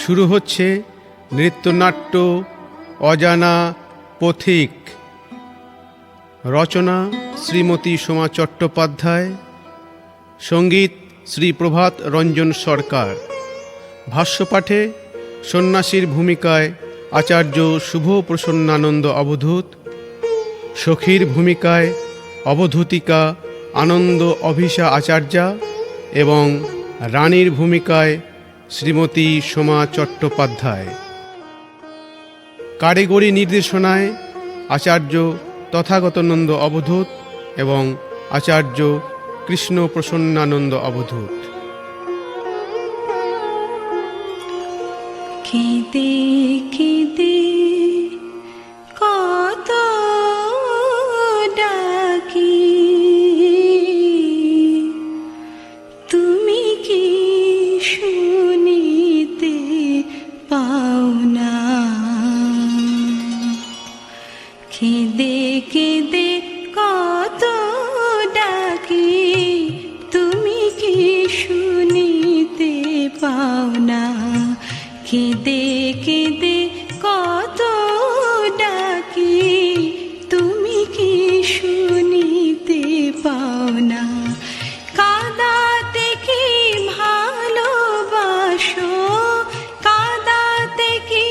শুরু হচ্ছে নৃত্যনাট্য অজানা পথিক। রচনা শ্রীমতী সোমা চট্টোপাধ্যায়, সঙ্গীত শ্রী প্রভাত রঞ্জন সরকার। ভাষ্যপাঠে সন্ন্যাসীর ভূমিকায় আচার্য শুভ প্রসন্নানন্দ অবধূত, সখীর ভূমিকায় অবধূতিকা আনন্দ অভিষা আচার্যা এবং রানীর ভূমিকায় শ্রীমতী সোমা চট্টোপাধ্যায়। কারিগরি নির্দেশনায় আচার্য তথাগতানন্দ অবধূত এবং আচার্য কৃষ্ণ প্রসন্নানন্দ অবধূত। কেঁদে কেঁদে কত ডাকি, তুমি কি শুনিতে পাও না? কেঁদে কেঁদে কত ডাকি, তুমি কি শুনিতে পাও না? কেঁদে কেঁদে কত ডাকি, তুমি কি শুনিতে পাও না? কাঁদাতে কি ভালোবাসো, কাঁদাতে কি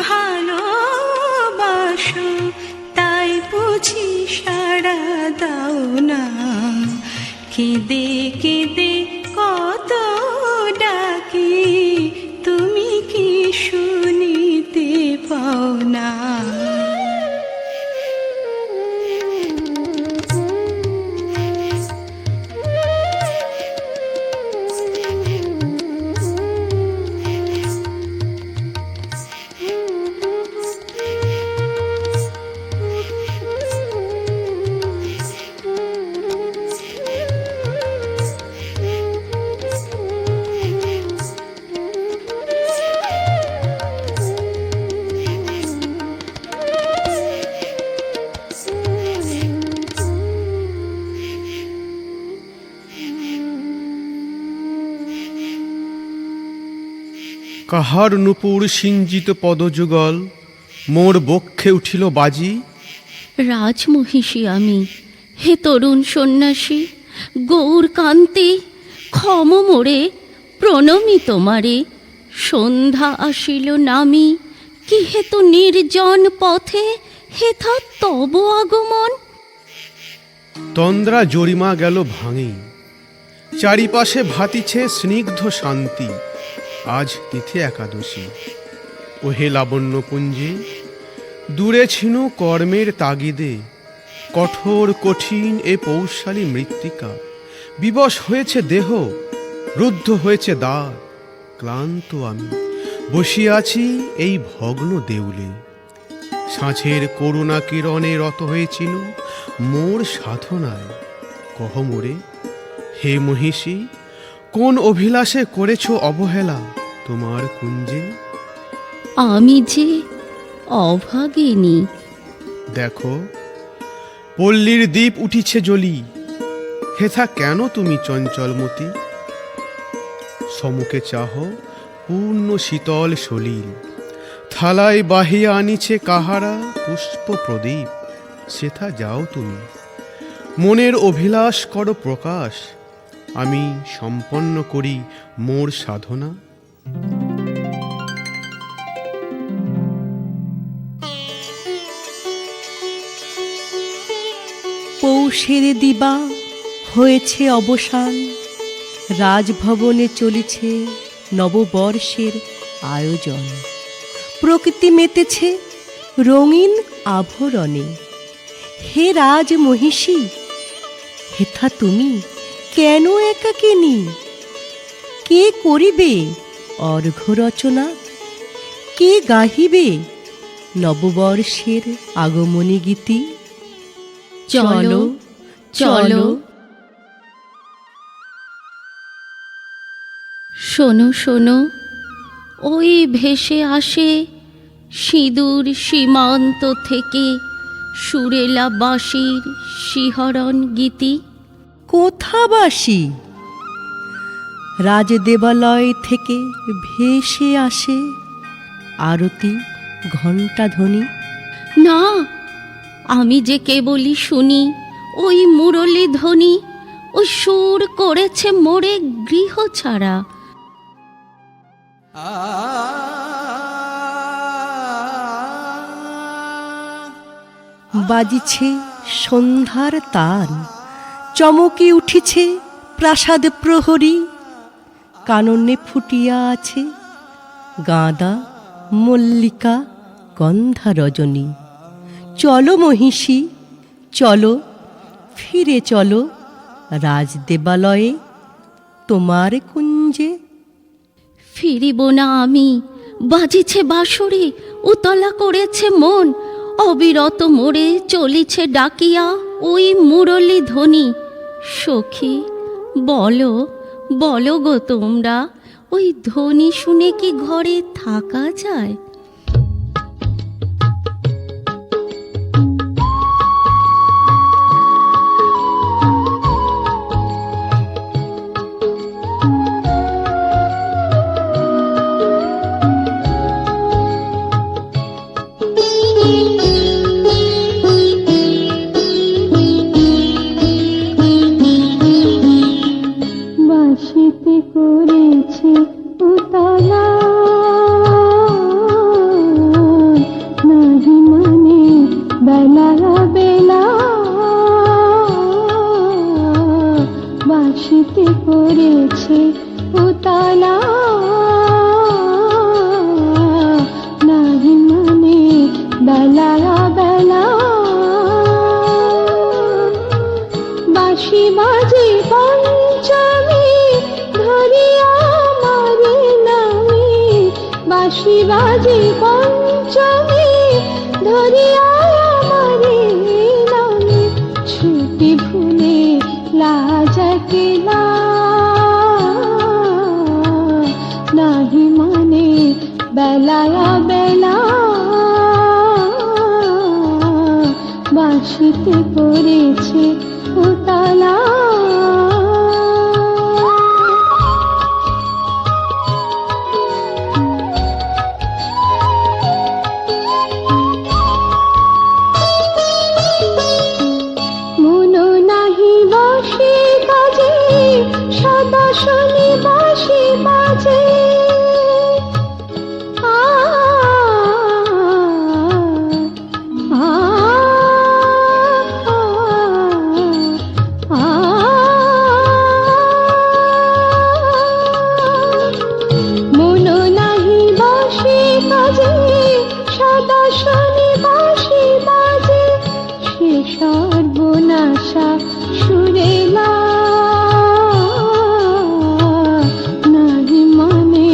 ভালোবাসো, তাই বুঝি সাড়া দাও না? কেঁদে কেঁদে কত ডাকি, তুমি কি শুনিতে পাও না? কাহার নূপুর সিঞ্জিত পদযুগল মোর বক্ষে উঠিল বাজি। রাজমহিষী আমি, হে তরুণ সন্ন্যাসী, গৌর কান্তি, ক্ষম মোরে, প্রণমি তোমারে। সন্ধ্যা আসিল নামি, কি হেতু নির্জন পথে হেথা তব আগমন? তন্দ্রা জরিমা গেল ভাঙি, চারিপাশে ভাতিছে স্নিগ্ধ শান্তি। আজ তিথি একাদশী, ওহে লাবণ্য পুঞ্জে, দূরে ছিনু কর্মের তাগিদে। কঠোর কঠিন এ পৌশালী মৃত্তিকা, বিবশ হয়েছে দেহ, রুদ্ধ হয়েছে দ্বার। ক্লান্ত আমি বসিয়া আছি এই ভগ্ন দেউলে। সাঁঝের করুণা কিরণে রত হয়েছিল মোর সাধনায়। কহ মোরে, হে মহিষী, কোন অভিলাষে করেছ অবহেলা তোমার কুঞ্জে? আমি যে অভাগিনী। দেখো, পল্লীর দ্বীপ উঠিছে জ্বলি, হেথা কেন তুমি চঞ্চলমতি? সমুখে চাহ পূর্ণ শীতল সলিল, থালায় বাহিয়া আনিছে কাহারা পুষ্প প্রদীপ। সেথা যাও তুমি, মনের অভিলাষ করো প্রকাশ, আমি সম্পন্ন করি মোর সাধনা। পৌষের দিবা হয়েছে অবসান, রাজভবনে চলেছে নববর্ষের আয়োজন। প্রকৃতি মেতেছে রঙিন আভরণে। হে রাজ মহিষী, হেথা তুমি কেন একাকিনী? কে করিবে অর্ঘ্য রচনা? কে গাহিবে নববর্ষের আগমনী গীতি? চলো চলো, শোনো শোনো, ওই ভেসে আসে সিঁদুর সীমান্ত থেকে সুরেলা বাঁশির শিহরণ গীতি। কোথাবাসী? রাজদেবালয় থেকে ভেসে আসে আরতি ঘণ্টা ধ্বনি। না, আমি যে কেবলই শুনি ওই মুরলী ধ্বনি, ওই সুর করেছে মোরে গৃহ ছাড়া। বাজিছে সন্ধ্যার তান, চমকে উঠিছে প্রাসাদ প্রহরী। কাননে ফুটিয়া আছে গাঁদা, মল্লিকা, গন্ধা রজনী। চলো মহিষী, চলো, ফিরে চলো রাজদেবালয়ে তোমার কুঞ্জে। ফিরিব না আমি, বাজিছে বাঁশরি, উতলা করেছে মন, অবিরত মোরে চলিছে ডাকিয়া ওই মুরলী ধ্বনি। সখী বলো, বলো গো তোমরা, ওই ধ্বনি শুনে কি ঘরে থাকা যায়? বাঁশিতে করেছে উতলা, নাহি মানে বেলা বেলা। বাঁশিতে করেছে উতলা, নাহি মানে বেলা বেলা। বাঁশি বাজে পঞ্চমী, ধরিয়া মারে নামে। বাঁশি বাজে পঞ্চমী, ধরিয়া মারে নামে। ছুটি ভুলে লাজকেলা, নাহি মানে বেলা বেলা। বাঁশিতে করেছে উতলা। মনো নাহি বসে কাজে, সদা শুনি বাঁশি বাজে। মনো নাহি বসে কাজে, সদা শুনি বাঁশি বাজে। সে সর্বনাশা সুরেলা, নাহি মানে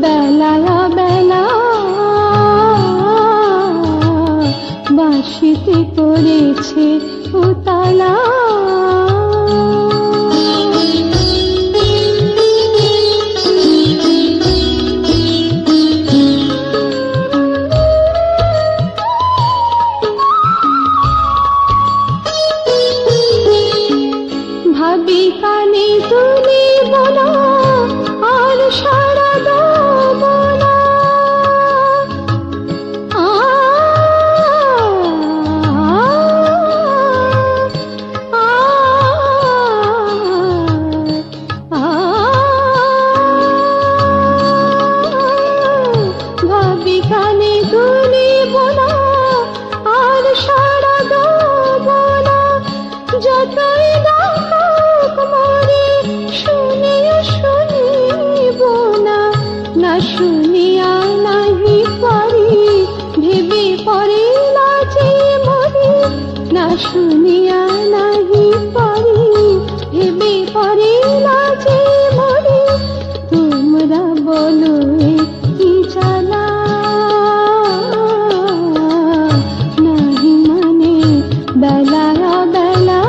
বেলা বেলা। বাঁশিতে করেছে উতলা। ভাবি কানে তুলিব না, আর সারা দেব না। ভাবি কানে তুলিব না, আর সারা দেব না। যতই ডাকুক মোরে, শুনিয়া শুনিব না। না শুনিয়া নাহি পারি, ভেবে পরে লাজে মরি। না শুনিয়া নাহি পারি, ভেবে পরে লাজে মরি। তোমরা বলো এ কি জ্বালা, নাহি মানে বেলা বেলা।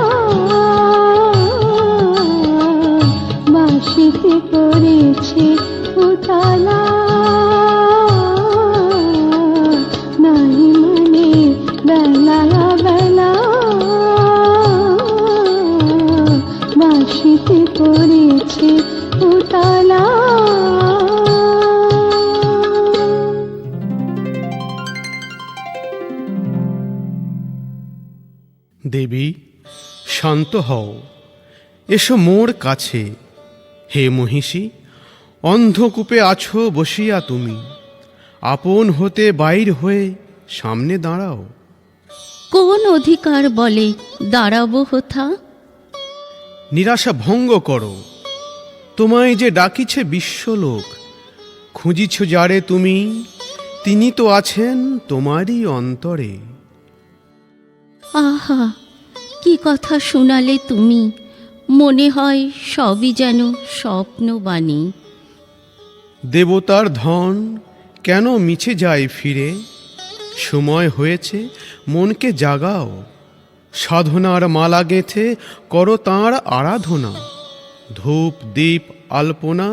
হাসিতে পড়েছে উতালা। দেবী শান্ত হও, এসো মোর কাছে। হে মহিষী, অন্ধকূপে আছো বসিয়া তুমি, আপন হতে বাইর হয়ে সামনে দাঁড়াও। কোন অধিকার বলে দাঁড়াবো হোথা? নিরাশা ভঙ্গ করো, তোমায় যে ডাকিছে বিশ্বলোক। খুঁজিছ যারে তুমি, তিনি তো আছেন তোমারই অন্তরে। আহা, কি কথা শোনালে তুমি, মনে হয় সবই যেন স্বপ্নবাণী। দেবতার ধন কেন মিছে যায় ফিরে? সময় হয়েছে মনকে জাগাও, সাধনার মালা গেঁথে করো তাঁর আরাধনা। ধূপ দীপ আলপনা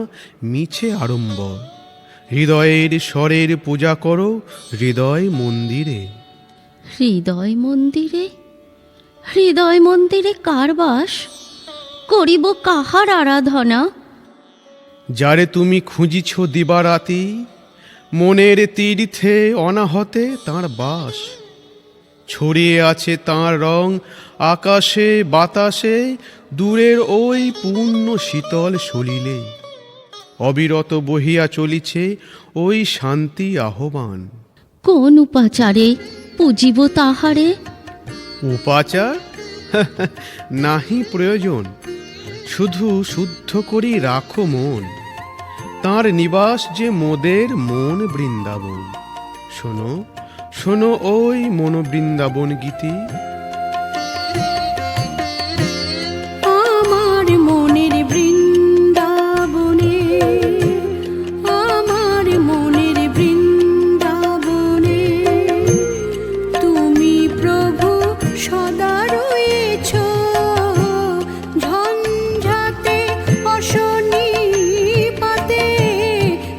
মিছে আড়ম্বর, হৃদয়ের স্বরের পূজা করো হৃদয় মন্দিরে। হৃদয় মন্দিরে? হৃদয় মন্দিরে কার বাস? করিব কাহার আরাধনা? যারে তুমি খুঁজিছ দিবারাতি, মনের তীর্থে অনাহতে তাঁর বাস। ছড়িয়ে আছে তাঁর রং আকাশে বাতাসে, দূরের ওই পূর্ণ শীতল সলিলে। অবিরত বহিয়া চলিছে ওই শান্তি আহ্বান। কোন উপাচারে পুজিব তাহারে? উপাচার নাহি প্রয়োজন, শুধু শুদ্ধ করি রাখো মন। তাঁর নিবাস যে মোদের মন বৃন্দাবন। শোনো শোনো ওই মন বৃন্দাবন গীতি। আমার মনের বৃন্দাবনে, আমার মনের বৃন্দাবনে, তুমি প্রভু সদা রয়েছ। ঝঞ্ঝাতে অশনি পাতে,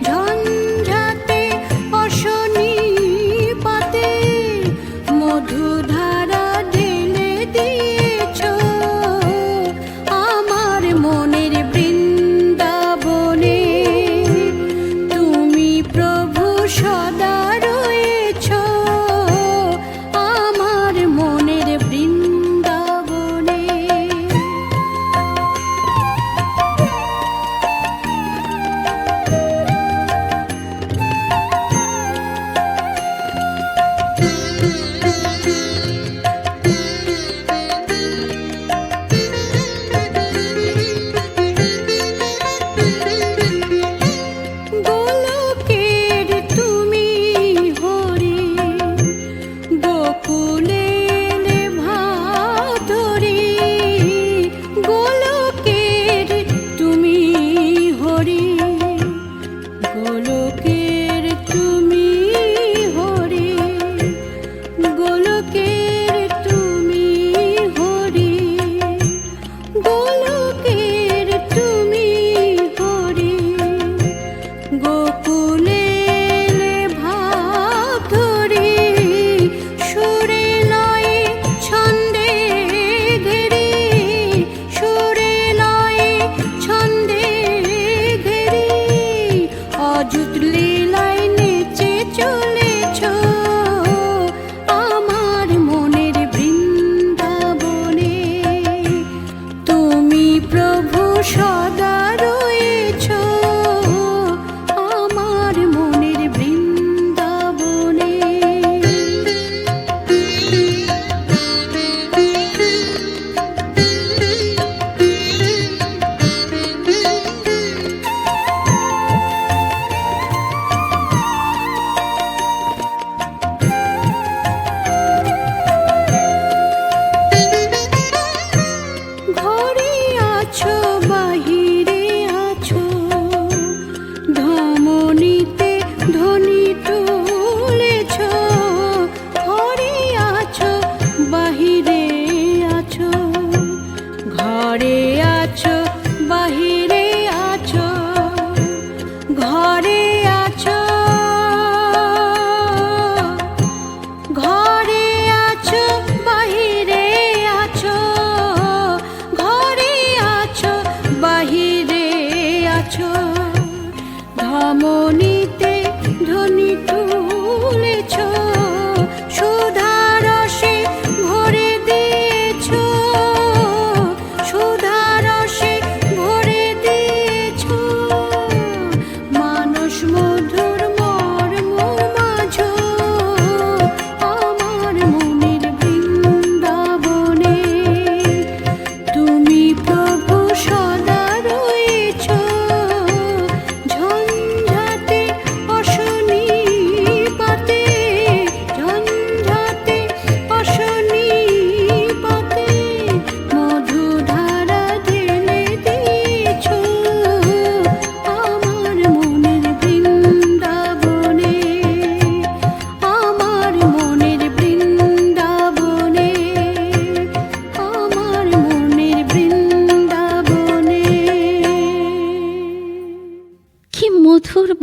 ঝঞ্ঝাতে অশনি পাতে, মধুধারা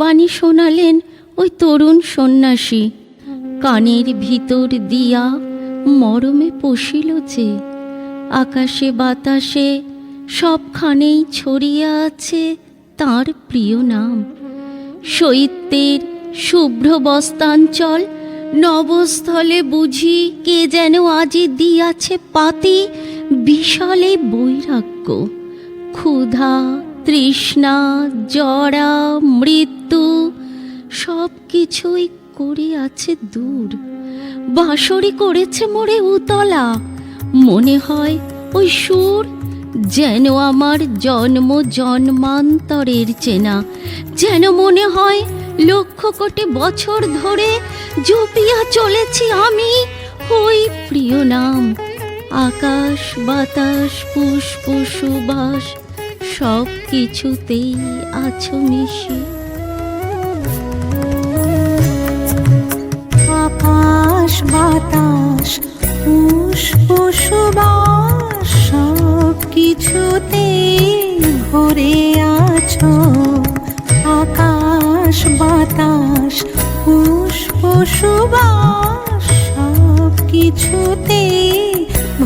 বাণী শোনালেন ওই তরুণ সন্ন্যাসী। কানের ভিতর দিয়া মরমে পশিল যে, আকাশে বাতাসে সবখানেই ছড়িয়ে আছে তার প্রিয় নাম। শৈত্যের শুভ্র বস্তাঞ্চল নবস্থলে বুঝি কে যেন আজি দিয়াছে পাতি বিশাল এই বৈরাগ্য। ক্ষুধা, তৃষ্ণা, জরা, মৃত্যু সব কিছুই করিয়াছে দূর। বাঁশরি করেছে মোরে উতলা, মনে হয় ওই সুর যেন আমার জন্ম জন্মান্তরের চেনা, যেন মনে হয় লক্ষ কোটি বছর ধরে জপিয়া চলেছি আমি ওই প্রিয় নাম। আকাশ বাতাস পুষ্প সুবাস সব কিছুতেই আছো মিশে। আকাশ বাতাস পুষ্প সুবাস সব কিছুতে ভরে আছো। আকাশ বাতাস পুষ্প সুবাস সব কিছুতে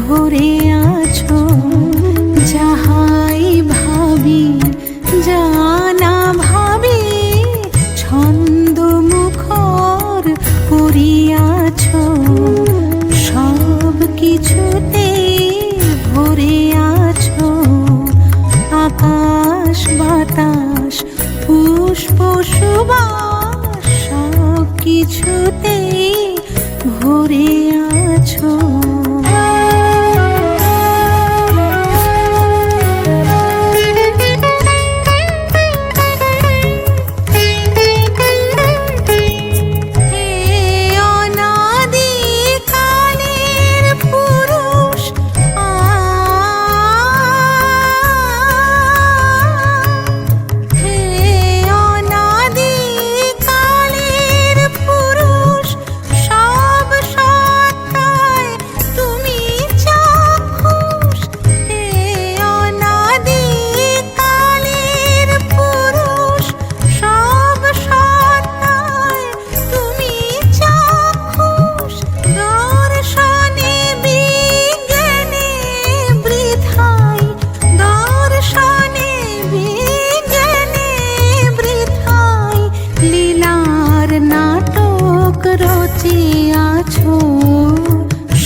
ভরে আছো। যাহাই ভাবি জানা ভাবি ছন্দ মুখর করিয়াছো। সব কিছুতে ভরে আছো। আকাশ বাতাস পুষ্প সুবাস সব কিছুতে ভরে আছো।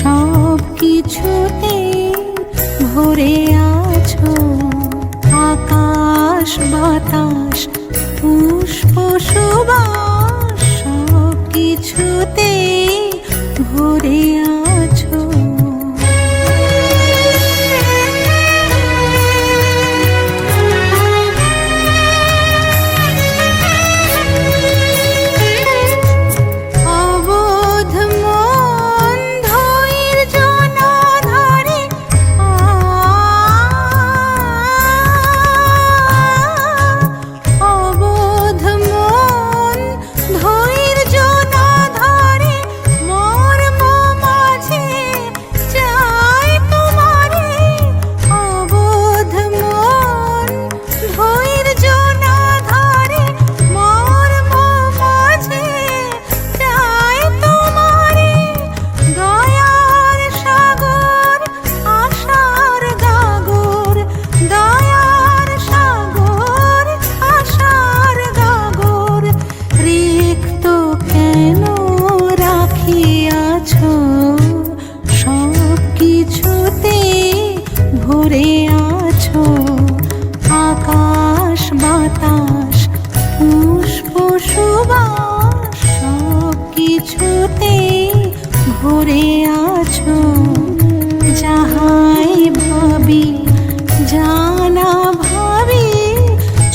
সব কিছুতে ভরে আছো। আকাশ বাতাস পুষ্প সুবাস সব কিছুতে ভরে আছো। ভরে আছো। আকাশ বাতাস পুষ্প সুবাস সব কিছুতে ভরে আছো। যাহাই ভাবি জানা ভাবি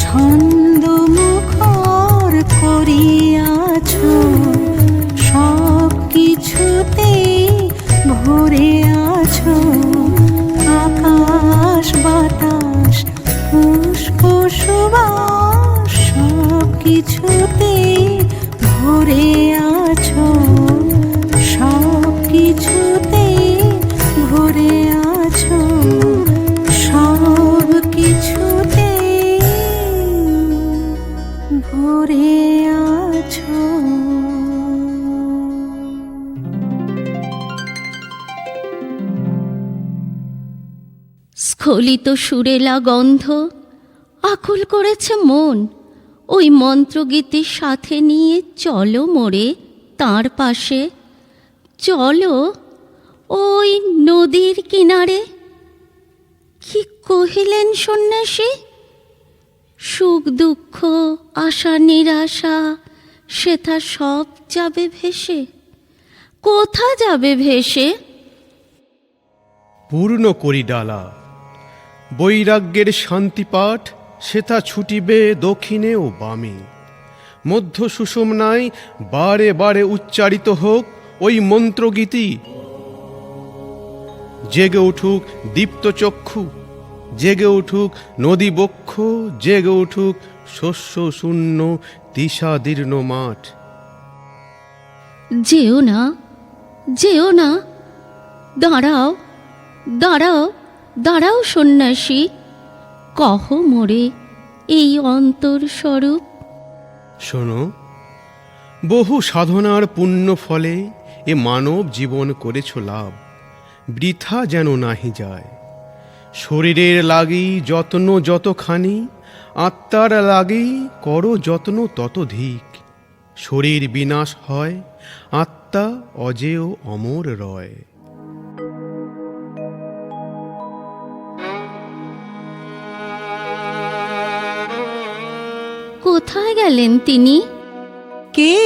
ছন্দ মুখর করিয়াছো। সব কিছুতে ভরে আছো। আকাশ বাতাস পুষ্প সুবাস সব কিছুতে ভরে আছো। সব কিছুতে ভরে আছো। সব কিছুতে ভরে স্খলিত সুরেলা গন্ধ আকুল করেছে মন। ওই মন্ত্রগীতির সাথে নিয়ে চলো মোরে তাঁর পাশে, চলো ওই নদীর কিনারে। কি কহিলেন সন্ন্যাসী? সুখ দুঃখ আশা নিরাশা সেথা সব যাবে ভেসে। কোথা যাবে ভেসে? পূর্ণ করি ডালা, বৈরাগ্যের শান্তিপাঠ সেথা ছুটিবে দক্ষিণে ও বামে। মধ্য সুষুম্নায় বারে বারে উচ্চারিত হোক ওই মন্ত্রগীতি। জেগে উঠুক দীপ্ত চক্ষু, জেগে উঠুক নদী বক্ষ, জেগে উঠুক শস্য শূন্য দিশাদীর্ণ মাঠ। যেও না, যেও না, দাঁড়াও, দাঁড়াও, দাঁড়াও সন্ন্যাসী, কহ মোরে এই অন্তর স্বরূপ। শোনো, বহু সাধনার পুণ্য ফলে এ মানব জীবন করেছ লাভ, বৃথা যেন নাহি যায়। শরীরের লাগি যত্ন যতখানি, আত্মার লাগি করো যত্ন ততোধিক। শরীর বিনাশ হয়, আত্মা অজেয় অমর রয়। কোথায় গেলেন তিনি? কে?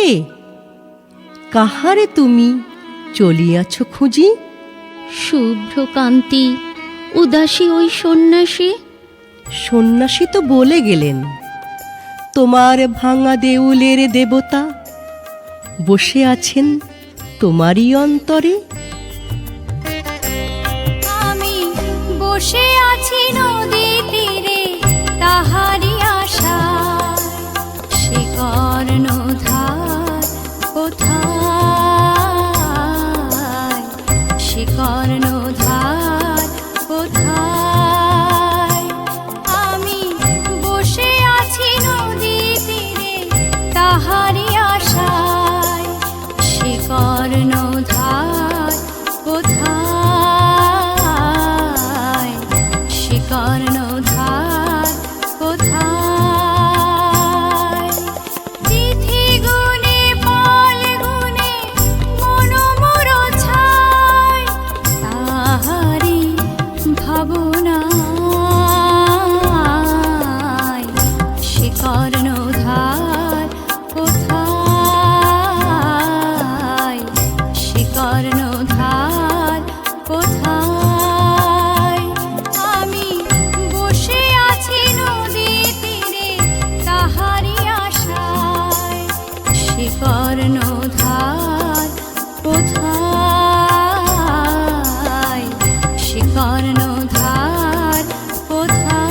কাহারে তুমি চলিয়াছ খুঁজি? শুভ্রকান্তি উদাসী ওই সন্ন্যাসী। সন্ন্যাসী তো বলে গেলেন, তোমার ভাঙা দেউলের দেবতা বসে আছেন তোমারই অন্তরে। আমি বসে আছি নদী তীরে তাহারি আশা, সে কর্ণধার কোথায়, সে কর্ণধার কোথায়। আমি বসে আছি নদী তীরে তাহারি আশায়, সে কর্ণধার কোথায়, সে কর্ণধার কোথায়। তিথি গুণে ফল গুণে মন মোর ছায়, তাহারি ভাবনায়, সে কর্ণধার কোথায়, সে কর্ণধার কোথায়। আমি বসে আছি নদী তীরে তাহারি আশায়, সে কর্ণধার কোথায়, সে কর্ণধার কোথায়।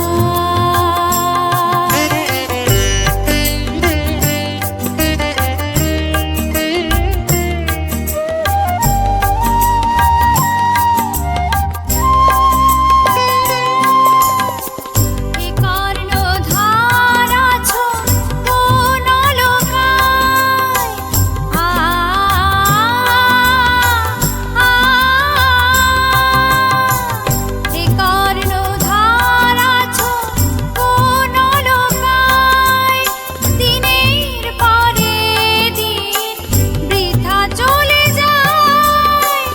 এ কর্ণধার আছো কোন লোকায়, এ কর্ণধার আছো কোন লোকায়। দিনের পরে দিন বৃথা চলে যায়,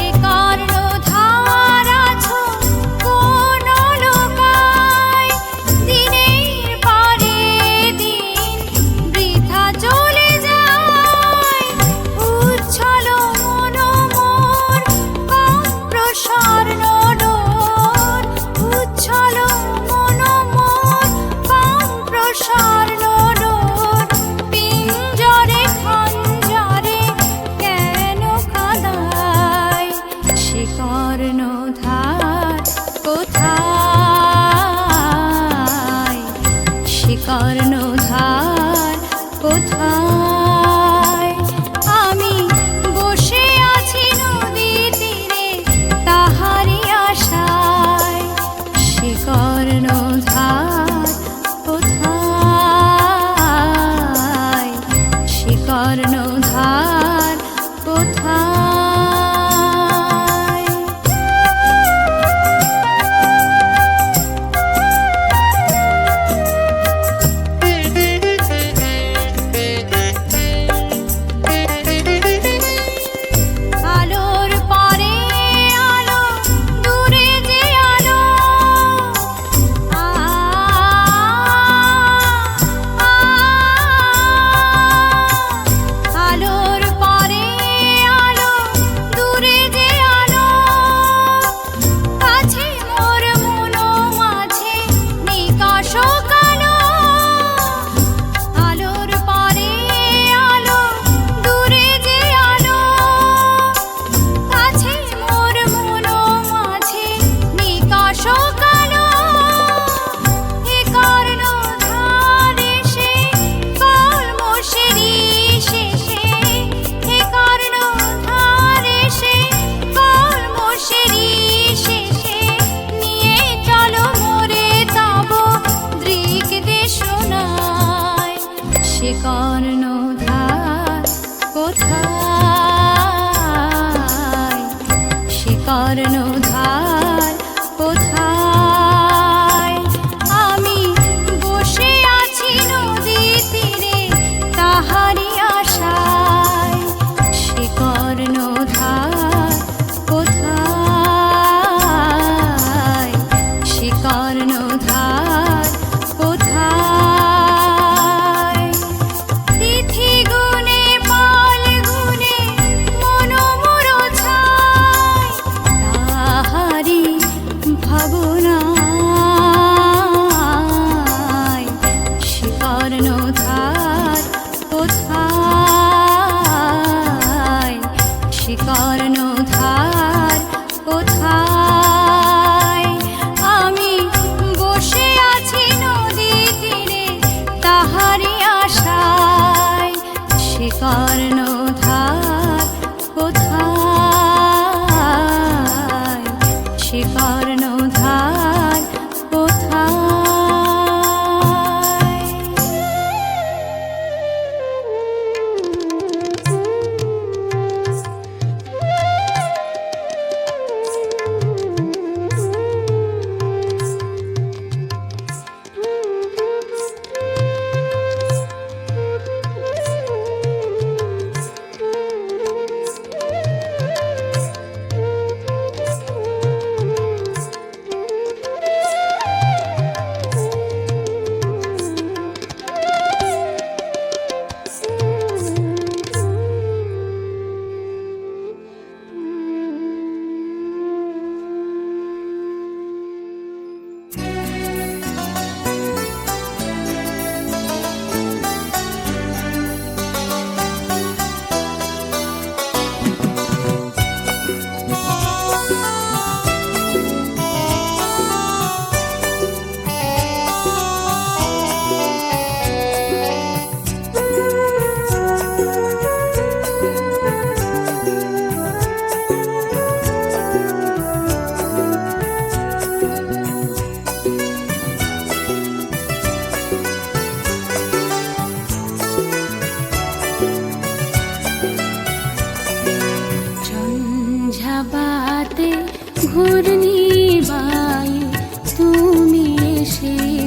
এ কর্ণধার আছো কোন লোকায়। দিনের পরে দিন বৃথা চলে যায়, উচ্ছল মন মোর কম্প্রসর্ণ ডোর, উচ্ছল মন মোর কম্প্রসর্ণ ডোর। পিঞ্জরে খঞ্জরে কেন কাঁদায়, সে কর্ণধার কোথায়, সে কর্ণধার কোথায়। আমি বসে আছি নদী তীরে তাহারি আশায়, সে কর্ণধার কোথায়, সে কর্ণধার কোথায়।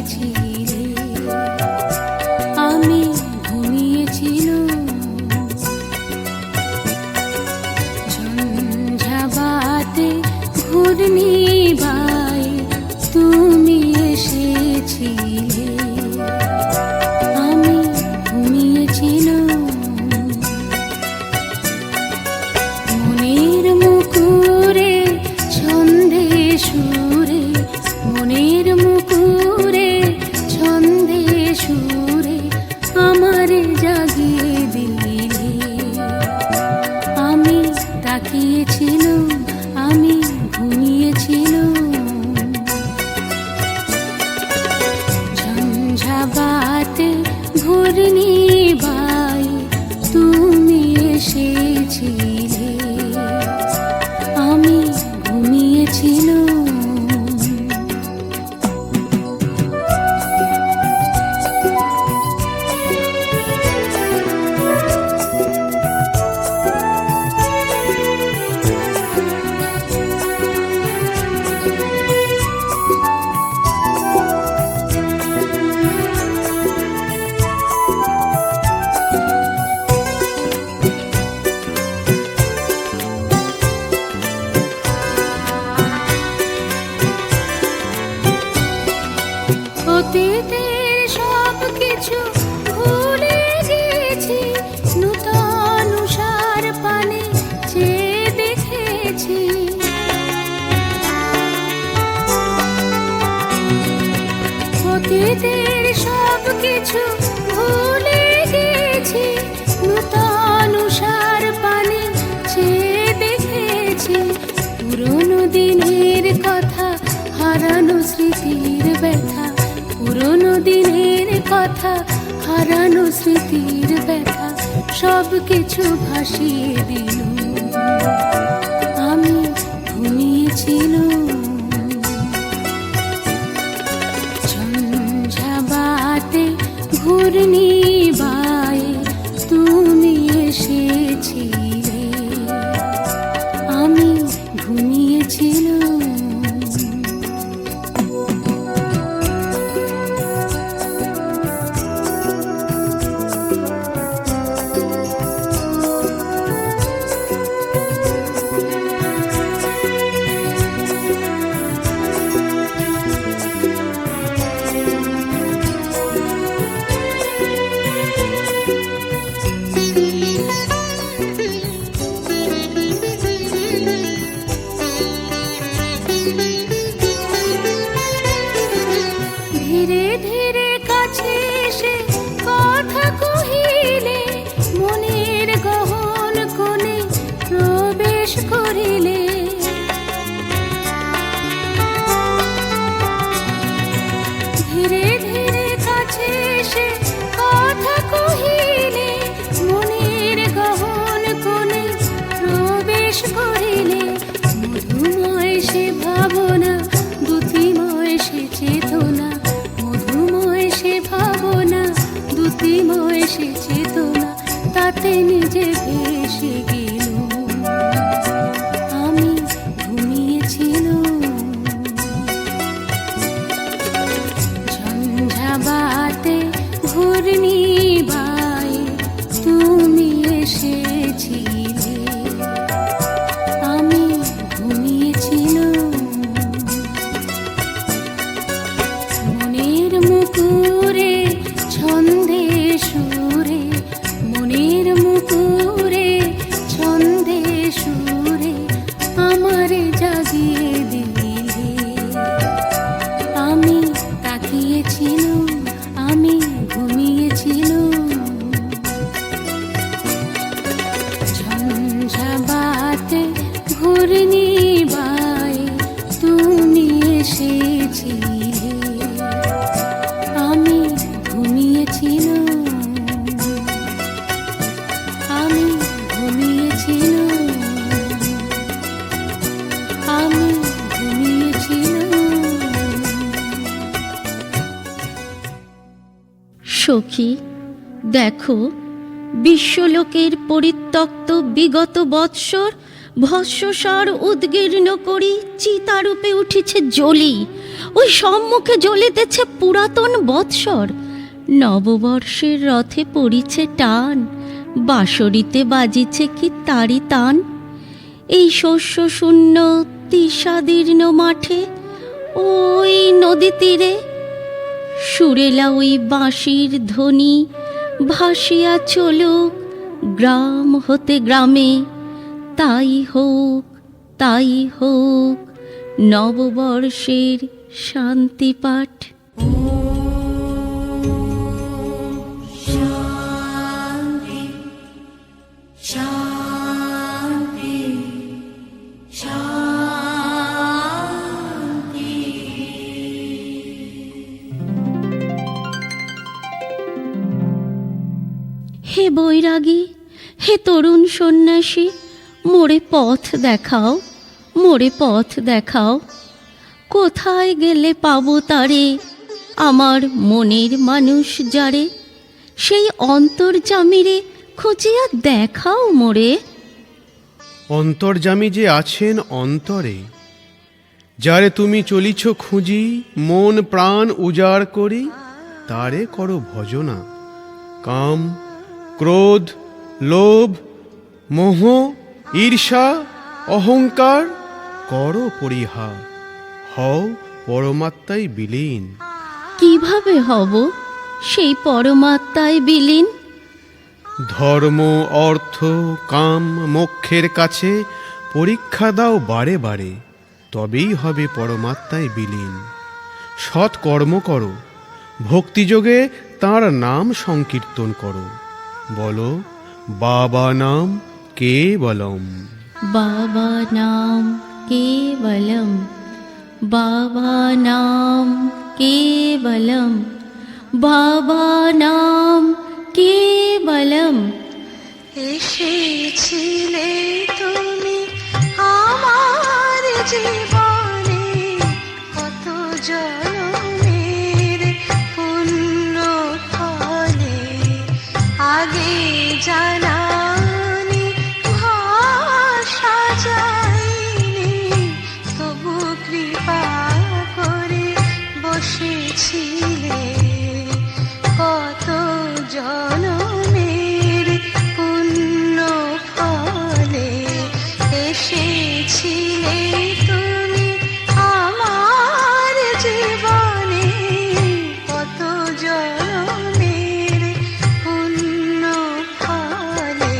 এসেছিলে, আমি ঘুমিয়েছিলাম। ঝঞ্ঝাবাতে ঘূর্ণি বাই তুমি এসেছিলে, আমি ঘুমিয়েছিলাম। মনের মুকুরে ছন্দে সুরে, মনের মুকুরে ছন্দে সুরে আমারে জাগিয়ে দিলে, আমি তাকিয়েছিলাম, আমি ঘুমিয়েছিলাম। ঝঞ্ঝাবাতে ঘূর্ণি বাই তুমি এসেছিলে, আমি ঘুমিয়েছিলাম। অতীতের সব কিছু ভুলে গেছি, নূতন উষার পানে চেয়ে দেখেছি। অতীতের সব কিছু ভুলে গেছি, নূতন উষার পানে চেয়ে দেখেছি। পুরনো দিনের কথা, হারানো স্মৃতির ব্যথা, পুরনো দিনের কথা, হারানো স্মৃতির ব্যথা সব কিছু ভাসিয়ে দিল, আমি ঘুমিয়েছিলাম। ঝঞ্ঝাবাতে ঘূর্ণি বাই তুমি এসেছিলে, আমি ঘুমিয়েছিলাম। ধীরে ধীরে কাছে এসে কথা কহিলে, মনের গহন কোণে প্রবেশ করিলে। ধীরে ধীরে কাছে এসে কথা কহিলে, মনের গহন কোণে প্রবেশ করিলে। মধুময় সে ভাবনা, দ্যুতিময় সে চেতনা, মধুময় সে ভাবনা, দ্যুতিময় সে চেতনা, তাতে নিজে ভেসে গেল, আমি ঘুমিয়েছিলাম। ঝঞ্ঝাবাতে ঘূর্ণি বাই তুমি এসেছিলে, আমি ঘুমিয়েছিলাম। মনের মুকুরে ছন্দে সুরে, মনের মুকুরে ছন্দে সুরে আমারে জাগিয়ে দিলে, আমি তাকিয়েছিলাম, আমি ঘুমিয়েছিলাম। ঝঞ্ঝাবাতে ঘূর্ণি বাই তুমি এসেছিলে, আমি ঘুমিয়েছিলাম, আমি ঘুমিয়েছিলাম, আমি ঘুমিয়েছিলাম। সখী, দেখো, বিশ্বলোকের পরিত্যক্ত বিগত বৎসর ভস্মসার উদ্গীর্ণ করি চিতারূপে উঠেছে জ্বলি, ওই সম্মুখে জ্বলিতেছে পুরাতন বৎসর, নববর্ষের রথে পড়িছে টান, বাঁশরিতে বাজিছে কি তারি তান। এই শস্য শূন্য তিসাদীর্ণ মাঠে, ওই নদী তীরে সুরেলা ওই বাঁশির ধ্বনি ভাসিয়া চলুক গ্রাম হতে গ্রামে। তাই হোক, তাই হোক নববর্ষের শান্তি পাঠ। হে বৈরাগী, হে তরুণ সন্ন্যাসী, মোরে পথ দেখাও, মোরে পথ দেখাও। কোথায় গেলে পাবো তারে, আমার মনের মানুষ যারে? সেই অন্তর্যামীরে খুঁজিয়া দেখাও মোরে। অন্তর্যামী যে আছেন অন্তরে, যারে তুমি চলিছ খুঁজি, মন প্রাণ উজাড় করি, তারে করো ভজনা। কাম, ক্রোধ, লোভ, মোহ, ঈর্ষা, অহংকার করো পরিহার, হও পরমাত্মায় বিলীন। কিভাবে হব সেই পরমাত্মায় বিলীন? ধর্ম, অর্থ, কাম, মোক্ষের কাছে পরীক্ষা দাও বারে বারে, তবেই হবে পরমাত্মায় বিলীন। সৎ কর্ম করো, ভক্তিযোগে তাঁর নাম সংকীর্তন করো। বলো বাবা নাম কেবলম, বাবা নাম কেবলম, বাবা নাম কেবলম, বাবা নাম কেবলম। এসেছিলে তুমি আমার জীবনে, কত জনমের পুণ্য ফলে, আগে জানানি ভাষা যায়নি, তবু কৃপা করে বসেছিলে। কত জনমের পুণ্য ফলে এসেছিলে তুমি আমার জীবনে, কত জনমের পুণ্য ফলে।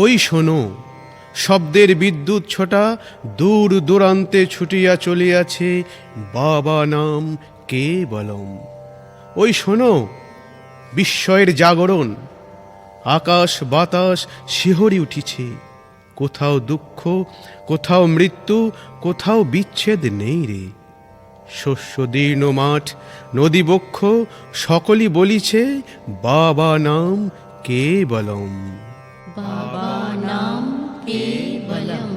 ওই শোনো, শব্দের বিদ্যুৎ ছোটা দূর দূরান্তে ছুটিয়া চলিয়াছে বাবা নাম কেবলম। ওই শোনো, বিস্ময়ের জাগরণ, আকাশ বাতাস শিহরি উঠিছে। কোথাও দুঃখ, কোথাও মৃত্যু, কোথাও বিচ্ছেদ নেই রে। শস্য দীর্ণ মাঠ, নদী বক্ষ, সকলই বলিছে বাবা নাম কেবলম। বাবা নাম কেবলম,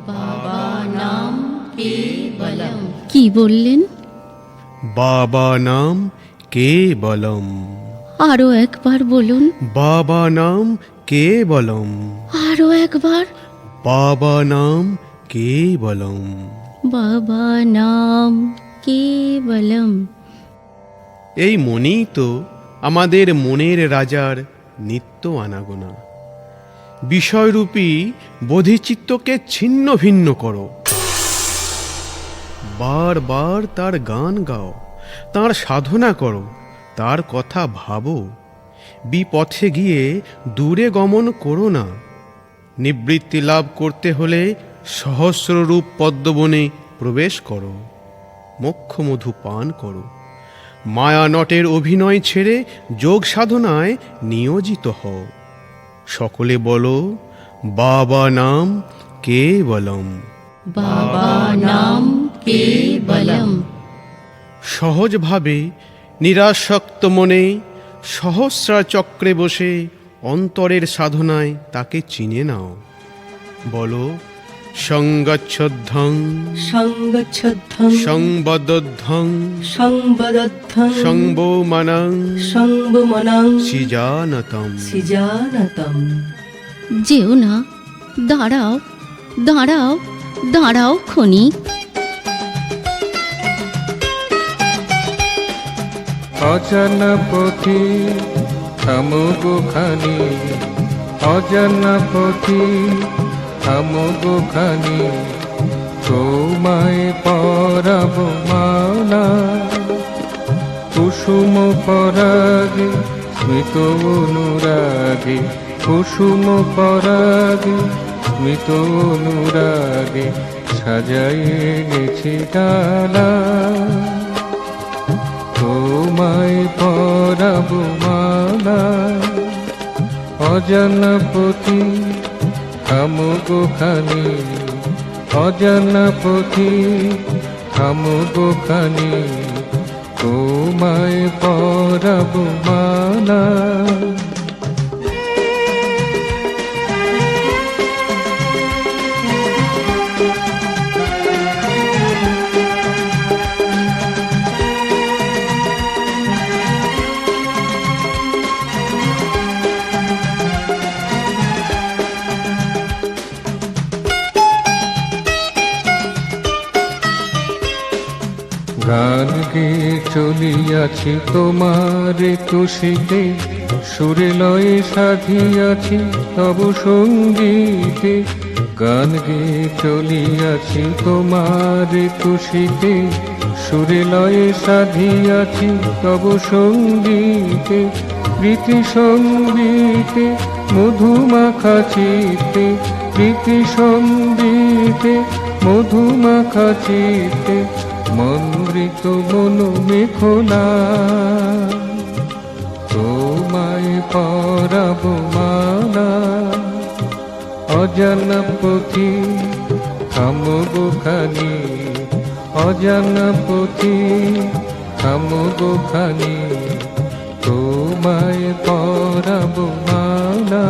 বাবা নাম কেবলম। কি বললেন? বাবা নাম কেবলম। আরো একবার বলুন। বাবা নাম কেবলম। আরো একবার। বাবা নাম কেবলম। বাবা নাম কেবলম। এই মনেই তো আমাদের মনের রাজার নিত্য আনাগোনা। বিষয়রূপী বোধিচিত্তকে ছিন্ন ভিন্ন করো, বারবার তার গান গাও, তার সাধনা করো, তার কথা ভাবো। বিপথে গিয়ে দূরে গমন করো না। নিবৃত্তি লাভ করতে হলে সহস্ররূপ পদ্মবনে প্রবেশ করো, মোক্ষমধু পান করো। মায়ানটের অভিনয় ছেড়ে যোগ সাধনায় নিয়োজিত হও। সকলে বলো বাবা নাম কেবলম। বাবা নাম কেবলম। সহজভাবে নিরাসক্ত মনে সহস্রা চক্রে বসে অন্তরের সাধনায় তাকে চিনে নাও। বলো সঙ্গচ্ছদ্ধং সঙ্গচ্ছদ্ধং সংবদ্ধং সংবদ্ধং সংবমানং সংবমনং সিজানতম। সিজানতম। যেও না, দাঁড়াও, দাঁড়াও, দাঁড়াও ক্ষণিক। অজানা পথি থামগো খানি, অজানা পথি থামগো খানি, তোমায় পরাব মালা। কুসুম পরাগে স্মিত অনুরাগে, কুসুম পরাগে স্মিত অনুরাগে, সাজাইয়ে গেছি ডালা। তোমায় পরাব মালা। অজানা পথি থামগো খানি, অজানা পথি থামগো খানি, তোমায় পরাব মালা। গান গেয়ে চলিয়াছি তোমার তুষিতে, সুরে লয়ে সাধিয়াছি তব সঙ্গীতে। গান গেয়ে চলিয়াছি তোমার তুষিতে, সুরে লয়ে সাধিয়াছি তব সঙ্গীতে। প্রীতি সঙ্গীতে মধুমাখা চিত্তে, প্রীতি সঙ্গীতে মধুমাখা চিত্তে, মনমৃত মন মেখলা। তোমায় পরাব মালা। অজানা পথি থামগো খানি, অজানা পথি থামগো খানি, তোমায় পরাব মালা।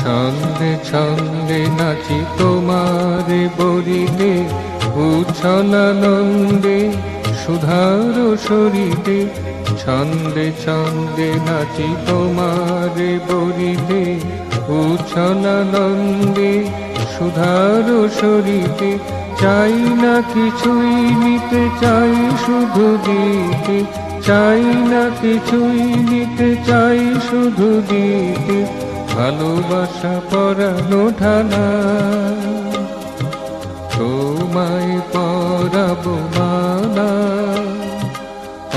ছন্দে ছন্দে নাচি তোমারে বরিতে, উচ্ছলানন্দে সুধার শরীরে। ছন্দে ছন্দে নাচি তোমারে বরিতে, উচ্ছলানন্দে সুধার শরীরে। চাই না কিছুই নিতে, চাই শুধু দিতে, চাই না কিছুই নিতে, চাই শুধু দিতে, ভালোবাসা পরানো ঠানা। তোমায় পরাবো মালা,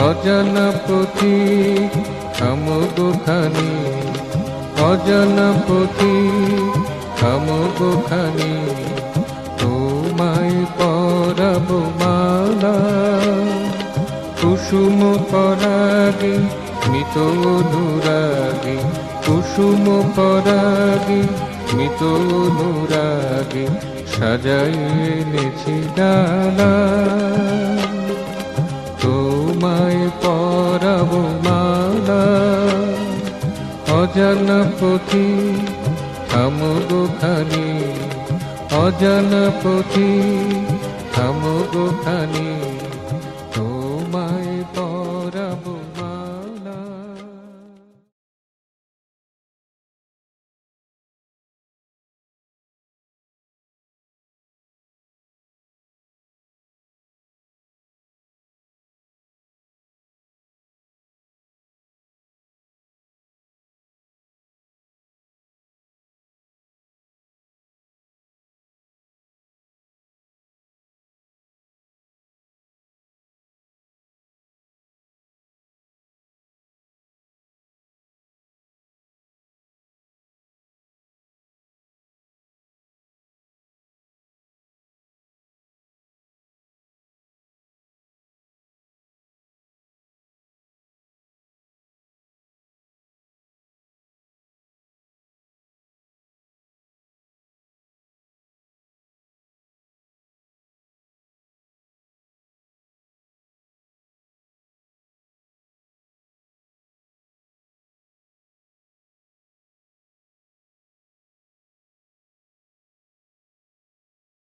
অজানা পথিক থামগোখানি, অজানা পথিক থামগোখানি, তোমায় পরাবো মালা। কুসুম পরাগে মৃত অনুরাগে, কুসুম পরাগে মৃত অনুরাগে, সাজাই এনেছি ডালা। তোমায় পরাবো মালা, অজানা পথি থামগোখানি, অজানা পথি থামগোখানি।